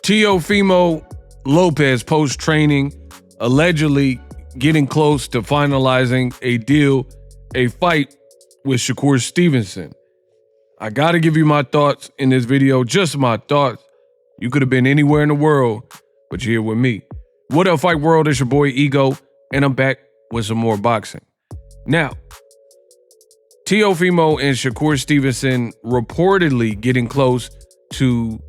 Teofimo Lopez post-training, allegedly getting close to finalizing a fight with Shakur Stevenson. I got to give you my thoughts in this video, just my thoughts. You could have been anywhere in the world, but you're here with me. What up, Fight World? It's your boy Ego, and I'm back with some more boxing. Now, Teofimo and Shakur Stevenson reportedly getting close to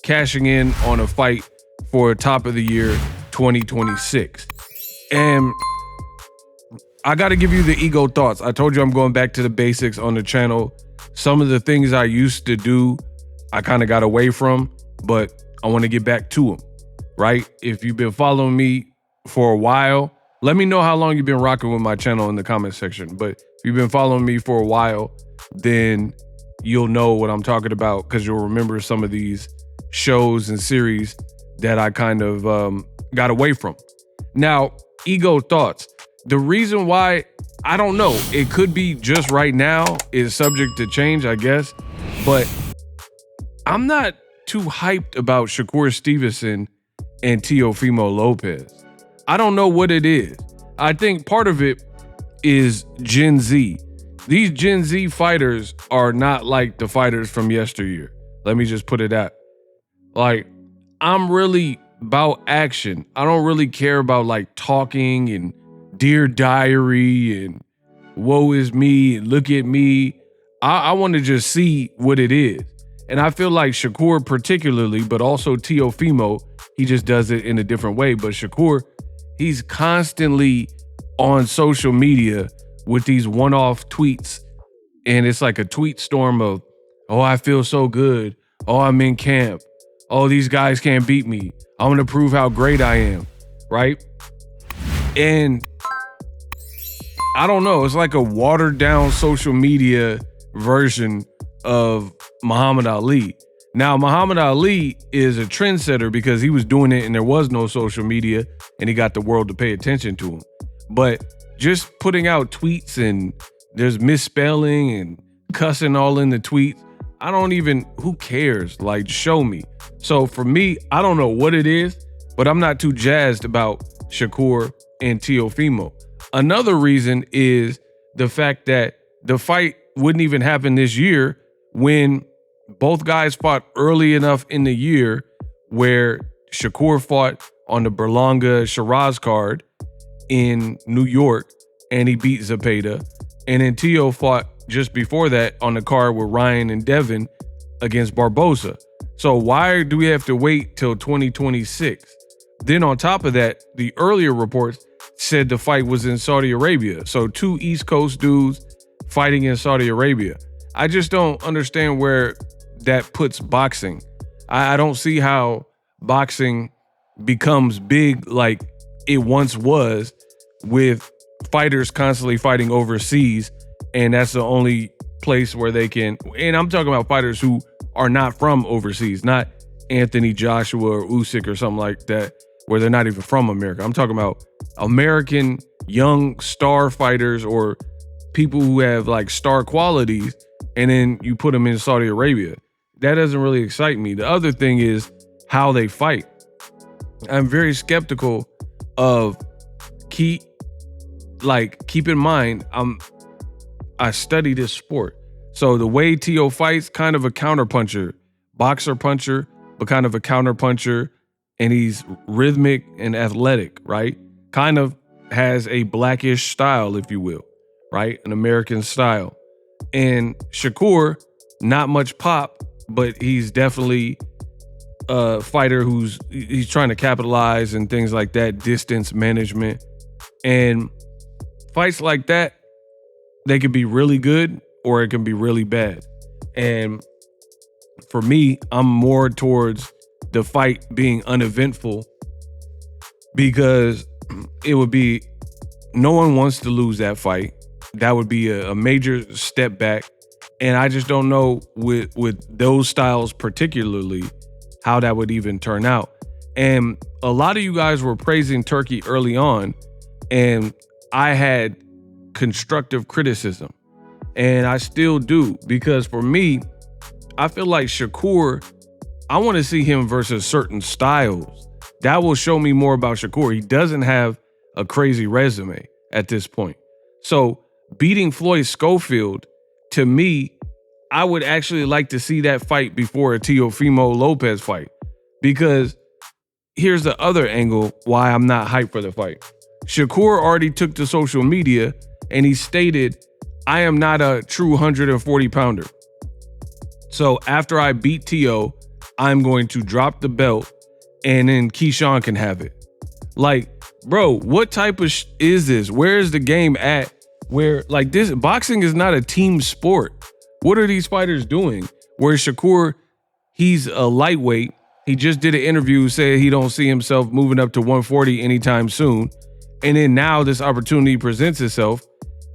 cashing in on a fight for top of the year 2026. And I got to give you the Ego thoughts. I told you I'm going back to the basics on the channel. Some of the things I used to do, I kind of got away from, but I want to get back to them, right? If you've been following me for a while, let me know how long you've been rocking with my channel in the comment section. But if you've been following me for a while, then you'll know what I'm talking about, because you'll remember some of these shows and series that I kind of got away from. Now, Ego thoughts. The reason why, I don't know, it could be just right now, is subject to change, I guess, but I'm not too hyped about Shakur Stevenson and Teofimo Lopez. I don't know what it is. I think part of it is Gen Z. These Gen Z fighters are not like the fighters from yesteryear. Let me just put it out. Like, I'm really about action. I don't really care about like talking and Dear Diary and woe is me and look at me. I want to just see what it is. And I feel like Shakur particularly, but also Teofimo, he just does it in a different way. But Shakur, he's constantly on social media with these one-off tweets. And it's like a tweet storm of, oh, I feel so good. Oh, I'm in camp. Oh, these guys can't beat me. I'm going to prove how great I am, right? And I don't know. It's like a watered down social media version of Muhammad Ali. Now, Muhammad Ali is a trendsetter because he was doing it and there was no social media and he got the world to pay attention to him. But just putting out tweets and there's misspelling and cussing all in the tweets, I don't even, who cares? Like, show me. So for me, I don't know what it is, but I'm not too jazzed about Shakur and Teofimo. Another reason is the fact that the fight wouldn't even happen this year when both guys fought early enough in the year where Shakur fought on the Berlanga Shiraz card in New York and he beat Zepeda. And then Teo fought just before that on the card with Ryan and Devin against Barbosa. So why do we have to wait till 2026? Then on top of that, the earlier reports said the fight was in Saudi Arabia. So two East Coast dudes fighting in Saudi Arabia. I just don't understand where that puts boxing. I don't see how boxing becomes big like it once was, with fighters constantly fighting overseas, and that's the only place where they can, and I'm talking about fighters who are not from overseas, not Anthony Joshua or Usyk or something like that, where they're not even from America. I'm talking about American young star fighters or people who have like star qualities, and then you put them in Saudi Arabia. That doesn't really excite me. The other thing is how they fight. I'm very skeptical of keep in mind, I study this sport. So the way Teo fights, kind of a counterpuncher, boxer puncher, but kind of a counterpuncher, and he's rhythmic and athletic, right? Kind of has a blackish style, if you will, right? An American style. And Shakur, not much pop, but he's definitely a fighter he's trying to capitalize and things like that, distance management. And fights like that, they can be really good or it can be really bad. And for me, I'm more towards the fight being uneventful, because it would be, no one wants to lose that fight. That would be a major step back. And I just don't know with those styles particularly how that would even turn out. And a lot of you guys were praising Turkey early on, and I had constructive criticism, and I still do, because for me, I feel like Shakur I want to see him versus certain styles. That will show me more about Shakur. He doesn't have a crazy resume at this point. So beating Floyd Schofield, to me, I would actually like to see that fight before a Teofimo Lopez fight, because here's the other angle why I'm not hyped for the fight. Shakur already took to social media and he stated, I am not a true 140 pounder. So after I beat Teo, I'm going to drop the belt and then Keyshawn can have it. Like, bro, what type of is this? Where is the game at? Where, like, this boxing is not a team sport. What are these fighters doing? Where Shakur, he's a lightweight. He just did an interview, said he don't see himself moving up to 140 anytime soon. And then now this opportunity presents itself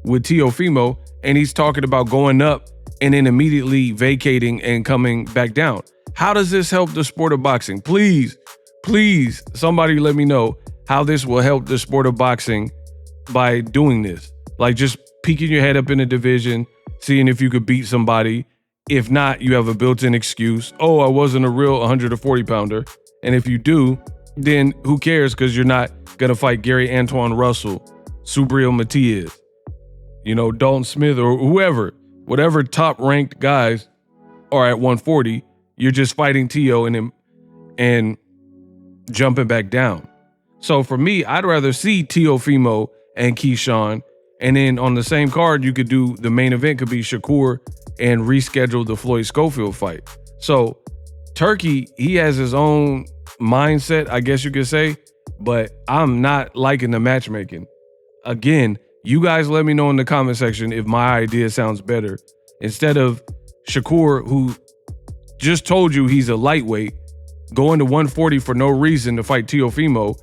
with Teofimo, and he's talking about going up and then immediately vacating and coming back down. How does this help the sport of boxing? Please, somebody let me know how this will help the sport of boxing by doing this. Like, just peeking your head up in a division, seeing if you could beat somebody. If not, you have a built-in excuse. Oh, I wasn't a real 140 pounder. And if you do, then who cares? Because you're not going to fight Gary Antoine Russell, Subriel Matias, Dalton Smith, or whoever, whatever top-ranked guys are at 140. You're just fighting Teo and jumping back down. So for me, I'd rather see Teofimo and Keyshawn. And then on the same card, you could do the main event could be Shakur and reschedule the Floyd Schofield fight. So Turkey, he has his own mindset, I guess you could say, but I'm not liking the matchmaking. Again, you guys let me know in the comment section if my idea sounds better. Instead of Shakur, who just told you he's a lightweight, going to 140 for no reason to fight Teofimo,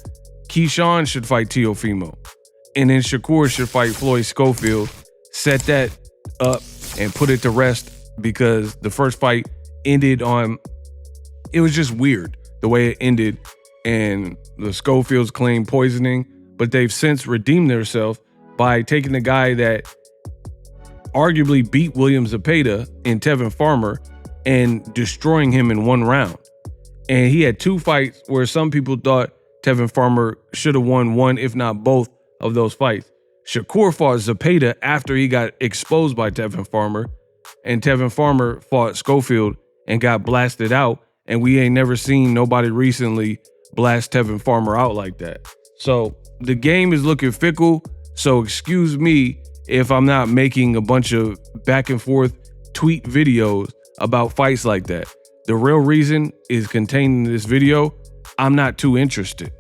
Keyshawn should fight Teofimo. And then Shakur should fight Floyd Schofield, set that up and put it to rest, because the first fight ended on, it was just weird the way it ended, and the Schofields claimed poisoning, but they've since redeemed themselves by taking the guy that arguably beat William Zepeda in Tevin Farmer and destroying him in one round. And he had two fights where some people thought Tevin Farmer should have won one, if not both, of those fights. Shakur fought Zepeda after he got exposed by Tevin Farmer, and Tevin Farmer fought Schofield and got blasted out, and we ain't never seen nobody recently blast Tevin Farmer out like that. So the game is looking fickle, so excuse me if I'm not making a bunch of back and forth tweet videos about fights like that. The real reason is contained in this video. I'm not too interested.